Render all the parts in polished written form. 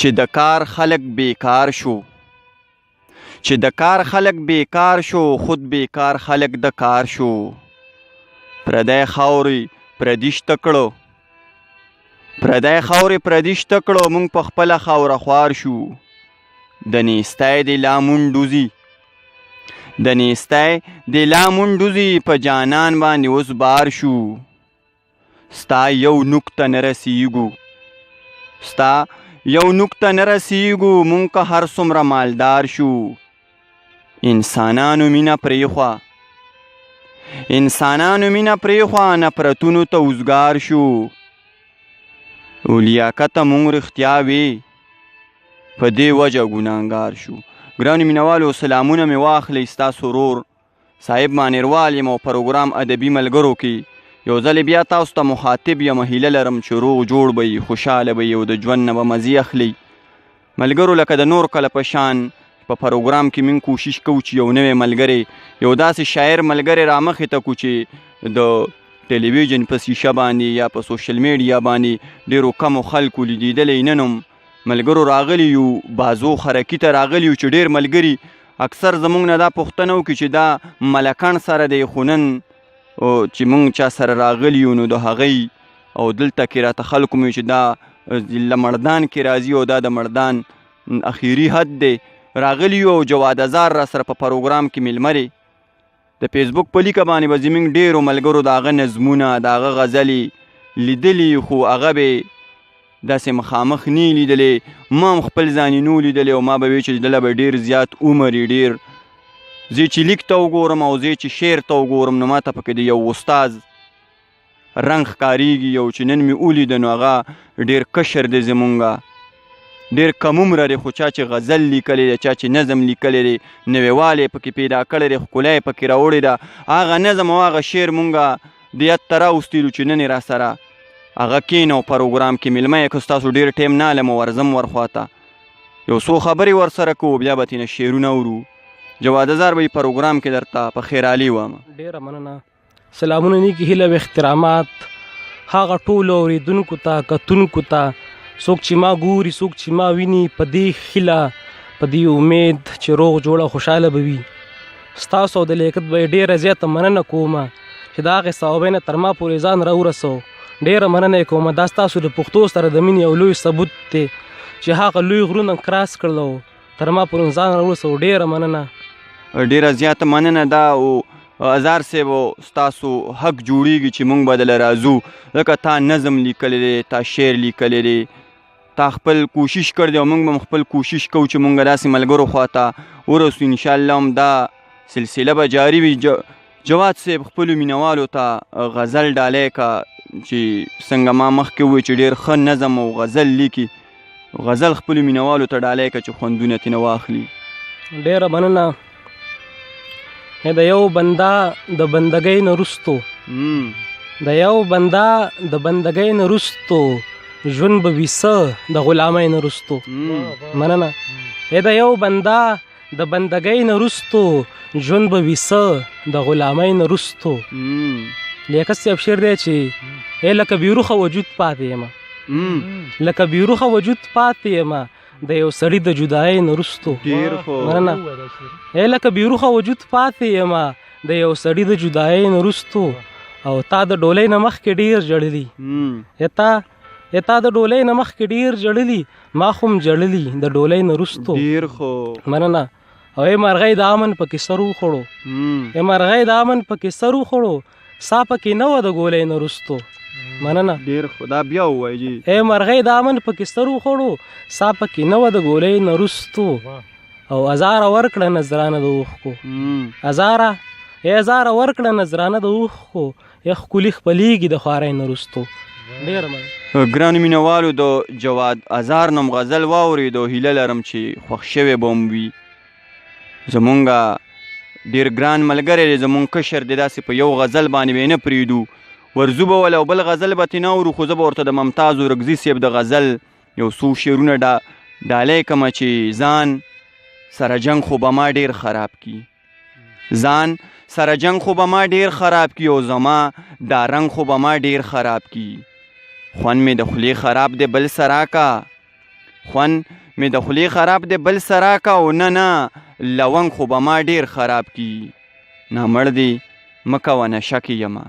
چې د کار خلک بیکار شو، چې د کار خلک بیکار شو، خود بیکار خلک د کار شو. پردی خاورې پردي شته کړو، پردی خاورې پردي شته کړو، موږ په خپله خاوره خوار شو. د نیستی د لا منډوزي، د نیستی د لا منډوزي، په جانان باندې اوس بار شو. ستا یو نوک ته نه رسیږو، ستا یو نوک ته نه رسیږو، مونږ که هر څومره مالدار شو. انسانانو مینه پرېښوه، انسانانو مینه پرېښوه، نفرتونو ته اوزګار شو. لیاقته مونږ رښتیا وې، په دې وجه ګناهګار شو. ګرانو مینوالو، سلامونه مې واخلئ. ستاسو ورور صاحب مانیروال یم او پروګرام ادبي ملګرو کې یو ځل بیا تاسو ته مخاطب یم. هیله لرم چې روغ جوړ به یې، خوشحاله به یې او د ژوند نه به مزې اخلئ. ملګرو، لکه د نور کله په شان په پروګرام کې موږ کوشش کوو چې یو نوی ملګری، یو داسې شاعر ملګری رامخې ته کړو چې د ټلویزیون په شیشه باندې یا په سوشل میډیا باندې ډېرو کمو خلکو لیدلی نن هم ملګرو راغلي یو، بازو خرکي ته راغلي یو چې ډېر ملګري اکثر زموږ نه دا پوښتنه وکړي چې دا ملکان سره دی، خو نن چې موږ چا سره راغلي یو نو د هغوی او دلته کې راته خلکو مې چې دا له مردان کې راځي او دا د مردان اخیري حد دی راغلي یو. او جواد هزار را سره په پروګرام کې میلمه دی. د فیسبوک په لیکه باندې به زموږ ډېرو ملګرو د هغه نظمونه، د هغه غزلې لیدلي، خو هغه به داسې مخامخ نه لیدلې. ما هم خپل ځان نو لیدلی او ما به وی چې دله به ډېر زیات عمر یې ډېر زه چې لیک ته وګورم او زه چې شعر ته وګورم نو ما ته پکې د یو استاز رنګ ښکارېږي. او چې نن مې ولیده نو هغه ډېر کشر دی زمونږ، ډېر کم عمره دی، خو چا چې غزل لیکلی دی، چا چې نظم لیکلی دی، نویوالی پکې پیدا کړی دی، ښکلا یې پکې راوړې ده. هغه نظم او هغه شعر مونږه د یاد ته راوستلو چې نن یې را سره هغه کښېنه او پروګرام کې میلمه یې که ستاسو ډېر ټایم نه علم ورځم ورخواته یو څو خبرې ورسره کوو، بیا به ترېنه شعرونه اورو. جواد هزار به پروګرام کې درته په خیرالي وم. ډېره مننه. سلامونه نیکې هیله او احترامات هغه ټولو اورېدونکو ته، کتونکو ته، څوک چې ما ګوري، څوک چې ما ویني، په دې هیله، په دې امید چې روغ جوړه خوشحاله به وي. ستاسو او د لیاقت به یې ډېره زیاته مننه کومه چې د هغې صوابۍ نه تر ما پورې ځان راورسو. ډېره مننه یې کومه. دا ستاسو د پښتو سره د مینې یو لوی ثبوت دی چې هغه لوی غرونه کراس کړل او تر ما پورې ځان راورسو. ډېره مننه، ډېره زیاته مننه. دا او هزار صاحب ستاسو حق جوړیږي چې موږ به دله راځو، ځکه تا نظم لیکلی دی، تا شعر لیکلی دی، تا خپل کوشش کړی دی او موږ به هم خپل کوشش کوو چې موږ داسې ملګرو خواته ورسو. انشاءالله هم دا سلسله به جاري وي. جواد صاحب خپلو مینوالو ته غزل ډالۍ که چې څنګه ما مخکې ووایي چې ډېر ښه نظم او غزل لیکي، غزل خپلو مینوالو ته ډالۍ که چې خوندونه ترېنه واخلي. ډېره مننه. د یو بنده د بندګۍ نه وروستو، د یو بنده د بندګۍ نه وروستو ژوند به وي څه د غلامۍ نه وروستو. مننه. د یو بنده د بندګۍ نه وروستو ژوند به وي څه د غلامۍ نه وروستو. لیاقت صاحب شعر دی چې لکه بیروخه وجود پاتې یم، لکه بیروخه وجود پاتې یم د یو سړي د جدایۍ نه وروستو. مننه. لکه بیروخه وجود پاتې یم د یو سړي د جدایۍ نه وروستو. او تا د ډولۍ نه مخکې ډېر ژړلي، تا د ډولۍ نه مخکې ډېر ژړلي، ما خو هم ژړلي د ډولۍ نه وروستو. مننه. او مرغۍ د امن پکې سر وخوړو، مرغۍ د امن پکې سر وخوړو، سا پکې نه وه د ګولۍ نه وروستو. مننه. ډېر ښه. دا بیا ووایي جي. مرغۍ د امن پکې سر وخوړو، سا پکې نه وه د ګولۍ نه وروستو. او ازاره ورکړه نذرانه د اوښکو، ازاره ورکړه نذرانه د اوښکو، یخ کلي خپلېږي د خوارۍ نه وروستو. ډېره مننه. ګرانو مینوالو، د جواد هزار نوم غزل واورېد او هیله لرم چې خوښ شوی به هم وي. زمونږ ډېر ګران ملګری دی، زمونږ کشر دی، داسې په یو غزل باندې به یې نه پرېږدو، ورځو به ول او بل غزل به ترې نه اورو. خو زه به ورته د ممتاز اورکزي صاحب د غزل یو څو شعرونه ډالۍ کړمه چې ځان سره جنګ خو به ما ډېر خراب کي، ځان سره جنګ خو به ما ډېر خراب کي، او زما دا رنګ خو به ما ډېر خراب کي. خوند مې د خولې خراب دی بل سره کا، خوند مې د خولې خراب دی بل څه راکه او نه لونګ خو به ما ډېر خراب کی نامړ دی مه کوه نشه کې یمه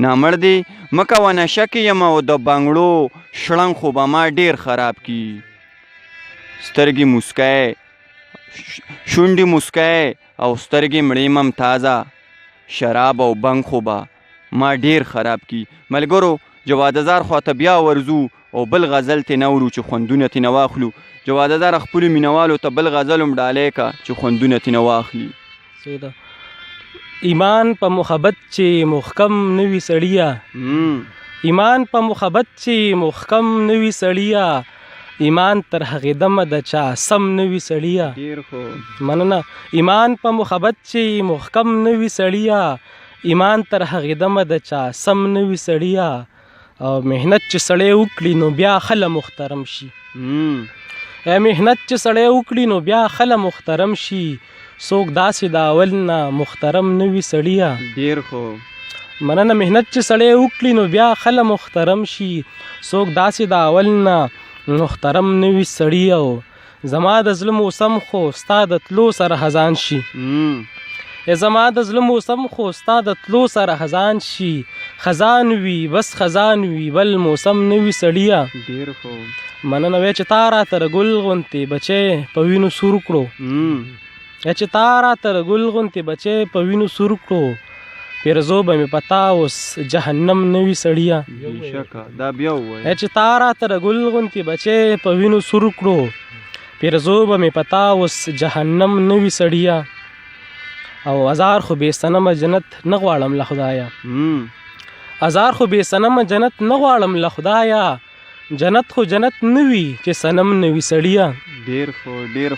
نامړ دی مه کوه نشه کې یمه او د بنګړو شړنګ خو به ما ډېر خراب کی سترګې موسکی شونډې موسکی او سترګې مړې ممتازه شراب او بنګ خو به ما ډېر خراب کی ملګرو جواد هزار خواته بیا ورځو او بل غزل ترې نه اورو چې خوندونه ترې نه واخلو جواد هزار خپلو مینوالو ته بل غزل هم ډالۍ که چې خوندونه ترې نه واخلي ایمان په محبت چې محکم نه وي سړیه ایمان په محبت چې محکم نه وي سړیه ایمان تر هغې دمه د چا سم نه وي سړیه مننه ایمان په محبت چې محکم نه وي سړیه ایمان تر هغې دمه د چا سم نه وي سړیه او محنت چې سړی وکړي نو بیا خله محترم شي محنت چې سړی وکړي نو بیا خله محترم شي څوک داسې د اول نه محترم نه وي سړیه ډېر خو مننه محنت چې سړی وکړي نو بیا خله محترم شي څوک داسې د اول نه محترم نه وي سړیه زما د زړه موسم خو ستا د تلو سره خزان شي زما د زړه موسم خو ستا د تلو سره خزان شي خزان وي بس خزان وي بل موسم نه وي سړیه ډېر خو مننه وی چې تا راته رګل غوندې بچی په وینو سور کړو چې تا راته رګل غوندې بچی په وینو سور کړو پیرزو به مې پتا اوس جهنم نه وي سړیه چې تا راته رګل غوندې بچی په وینو سور کړو پیرزو به مې پتا اوس جهنم نه وي سړیه او هزار خو بې صنمه جنت نه غواړم له خدایه هزار خو بې صنمه جنت نه غواړم له خدایه جنت خو جنت نه وي چې صنم نه وي سړیه ډېر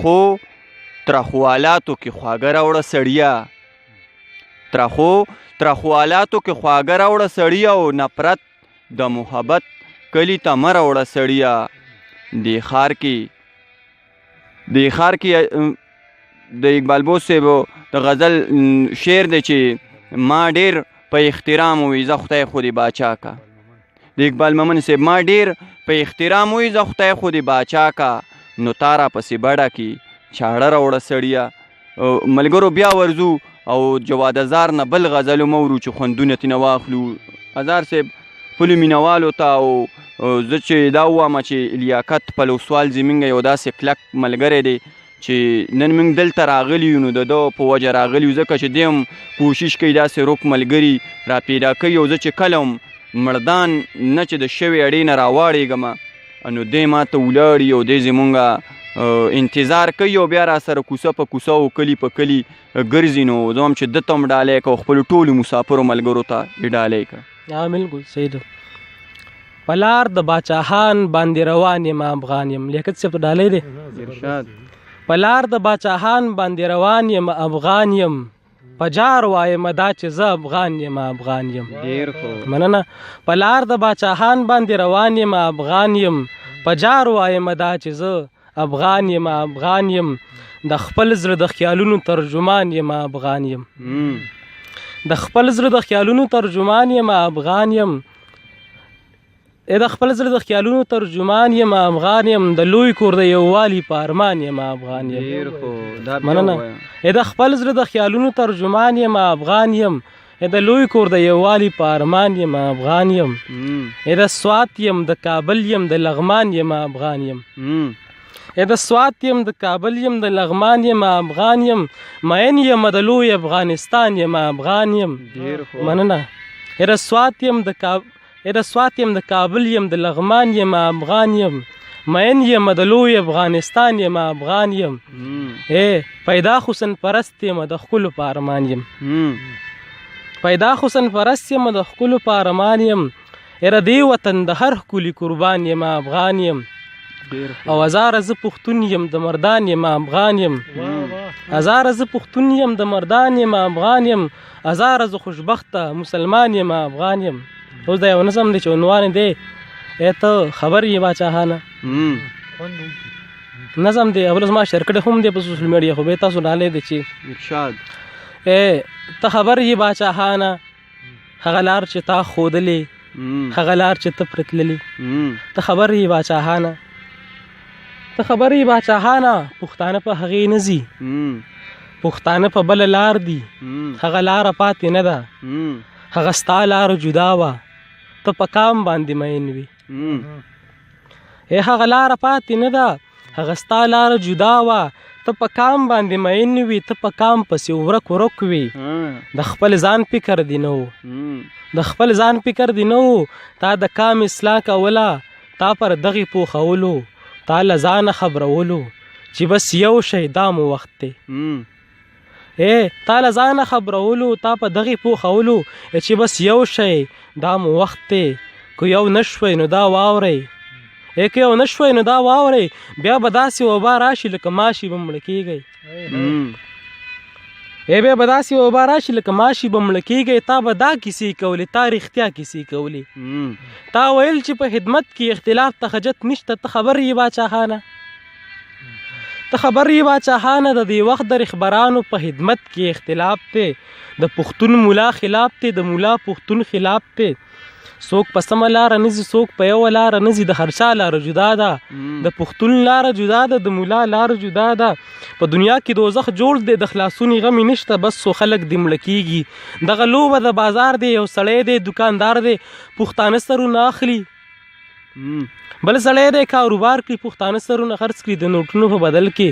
خو ترخوالاتو کې خواږه راوړه سړیه ترخوالاتو کې خواږه راوړه سړیه او نفرت د محبت کلي ته مه راوړه سړیه دې ښار کې د اقبال بوس صاحب د غزل شعر دی چې ما ډېر په احترام وي زه خدای خو دې باچا کا د اقبال مومن صاحب ما ډېر په احترام وي زه خدای خو دې باچا کا نو تا راپسې بډه کې چاړه راوړه سړیه ملګرو بیا ورځو او جواد هزار نه بل غزل هم اورو چې خوندونه ترې نه واخلو هزار صاحب خپلو مینوالو ته او زه چې دا ووایم چې لیاقت پلوسوال زموږ یو داسې کلک ملګری دی چې نن موږ دلته راغلي یو نو د ده په وجه راغلي یو ځکه چې دی هم کوشش کوي داسې روک ملګري راپیدا کوي او زه چې کله هم مردان نه چې د شوې اړې نه راواړېږم نو دی ما ته ولاړي او دی زمونږ انتظار کوي او بیا را سره کوڅه په کوڅه او کلي په کلي ګرځي نو زه هم چې ده ته هم ډالۍ که او خپلو ټولو مسافرو ملګرو ته یې ډالۍ که بالکل صحیح ده په لار د باچاهان باندې روان یم افغان یم لیاقت صاحب ته ډالۍ دی په لار د باچاهان باندې روان یم افغان یم په جار وایم دا چې زه افغان یم افغان یم مننه په لار د باچاهان باندې روان یم افغان یم په جار وایم دا چې زه افغان یم افغان یم د خپل زړه د خیالونو ترجمان یم افغان یم د خپل زړه د خیالونو ترجمان یم افغان یم د خپل زړه د خیالونو ترجمان یم افغان یم د لوی کور د یووالي په ارمان یم افغان یم مننه د خپل زړه د خیالونو ترجمان یم افغان یم د لوی کور د یووالي په ارمان یم افغان یم د سوات یم د کابل یم د لغمان یم افغان یم د سوات یم د کابل یم د لغمان یم افغان یم مین یم د لوی افغانستان یم افغان یم مننه د سوات یم د کابل یم د لغمان یم افغان یم مین یم د لوی افغانستان یم افغان یم پیدا حسن پرست یم د ښکلو په ارمان یم پیدا حسن پرست یم د ښکلو په ارمان یم د دې وطن د هر ښکلي قربان یم افغان یم او هزاره زه پښتون یم د مردان یم افغان یم هزاره زه پښتون یم د مردان یم افغان یم هزاره زه خوشبخته مسلمان یم افغان یم اوس دا یو نظم دی چې عنوان دی ته خبر یې باچاهانه نظم دی اول زما شیر کړی هم دی په سوشل میډیا خو به تاسو ډالۍ دی چې ارشاد ته خبر یې باچاهانه هغه لار چې تا ښودلې هغه لار چې ته پرې تللې ته خبر یې باچاهانه پښتانه په هغې نه ځي پښتانه په بله لار دي هغه لاره پاتې نه ده هغه ستا لاره جدا وه ته په کام باندې مین وي هغه لاره پاتې نه ده هغه ستا لاره جدا وه ته په کام باندې مین وي ته په کام پسې ورک وي د خپل ځان فکر دی نه و تا د کام اصلاح کوله تا پر دغې پوښولو تا له ځانه خبرولو چې بس یو شی دا مو وخت دی تا له ځانه خبرولو تا په دغې پوښولو چې بس یو شی دا مو وخت دی که یو نه شوی نو دا واورئ بیا به داسې وبا راشي لکه ماشي به مړه کېږئ تا به دا کیسې کولې تا رښتیا کیسې کولې تا ویل چې په خدمت کې اختلاف ته حاجت نشته ته خبر یې باچاهانه د دې وخت د رهبرانو په خدمت کې اختلاف دی د پښتون مولا خلاف دی د مولا پښتون خلاف دی څوک په سمه لاره نه ځي څوک په یوه لاره نه ځي د هر چا لاره جدا ده د پښتون لاره جدا ده د مولا لاره جدا ده په دنیا کې دوزخ جوړ دی د خلاصونې غمې نشته بس څو خلک دې مړه کېږي دغه لوبه د بازار دی یو سړی دی دکاندار دی پښتانه سرونه اخلي بل سړی دی کاروبار کړي پښتانه سرونه خرڅ کړي د نوټونو په بدل کې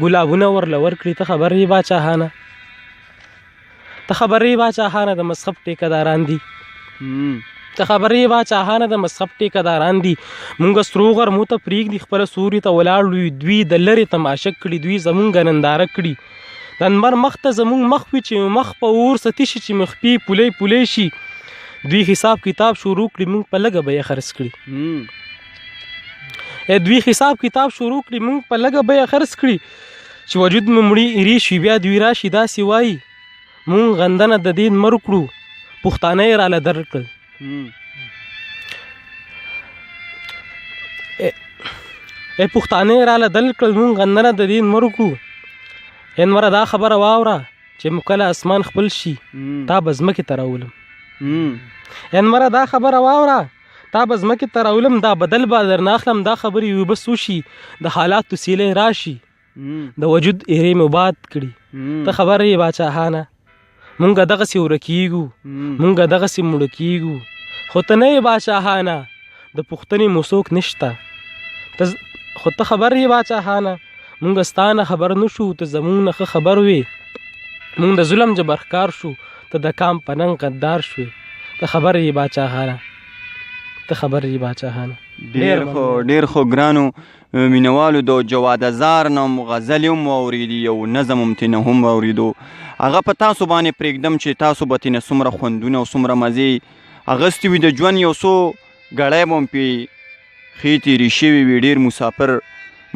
ګلابونه ورله ورکړي ته خبر یې باچاهانه د مذهب ټیکهداران دي مونږ سرو غرمو ته پرېږدي خپله سوري ته ولاړ دوی د لرې تماشه کړي دوی زمونږ ننداره کړي د انبر مخ ته زمونږ مخ وي چې مخ په اور ستی شي چې مخپې پولې شي دوی حساب کتاب شروع کړي مونږ په لږه بیه خرڅ کړي چې وجود مې مړي ایرې شي بیا دوی راشي داسې وایي مونږ غندنه د دین مر کړو پښتانه یې راله درکړل مونږ غندنه د دین مر کړو انوره دا خبره واوره چې مو کله اسمان خپل شي تا به ځمکې ته راولم دا بدل به درنه اخلم دا خبرې یو بس وشي د حالاتو سیلې راشي د وجود ایرې مو باد کړي ته خبر یې باچاهانه مونږ دغسې ورکیږو مونږ دغسې مړه کیږو خو ته نه یې باچاهانه د پوښتنې مو څوک نشته خو ته خبر یې باچاهانه مونږ ستا نه خبر نه شو ته زمونږ نه ښه خبر وې مونږ د ظلم جبرښکار شو ته د کام په ننګ غدار شوې ته خبر یې باچاهانه ډېر خو ګرانو مینوالو د جواد هزار نه غزلې هم واورېدي یو نظم هم ترېنه هم واورېدو هغه په تاسو باندې پرېږدم چې تاسو به ترېنه څومره خوندونه او څومره مزې اخیستې وي د ژوند یو څو ګړی به هم پرې ښې تېرې شوي وي ډېر مسافر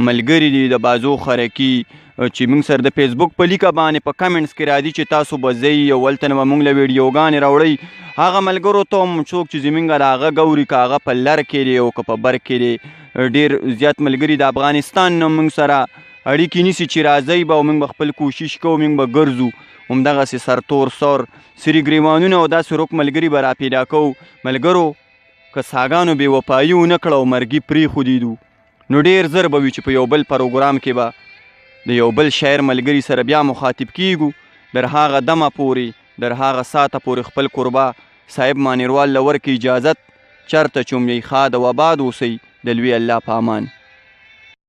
ملګري دي د بازو خرکي چې موږ سره د فیسبوک په لیکه باندې په کمنټس کې راځي چې تاسو به ځئ او هلته نه به موږ له ویډیوګانې راوړئ هغه ملګرو ته هم څوک چې زموږ د هغه ګوري که هغه په لر کې دی او که په بر کې دی ډېر زیات ملګري د افغانستان نه موږ سره اړیکې نیسي چې راځئ به او موږ به خپل کوشش کوو موږ به ګرځو همدغسې سرتور سور سري ګریوانونه او داسې روک ملګري به راپیدا کوو ملګرو که ساګانو بې وفایي ونه کړه او مرګي پرېښودیدو نو ډېر زر به وي چې په یو بل پروګرام کې به د یو بل شاعر ملګري سره بیا مخاطب کیږو در هغه دمه پورې در هغه ساعته پورې خپل قربا صاحب مانیروال له ورکې اجازت چرته چې هم یې ښاد او آباد اوسئ د لوی الله په امان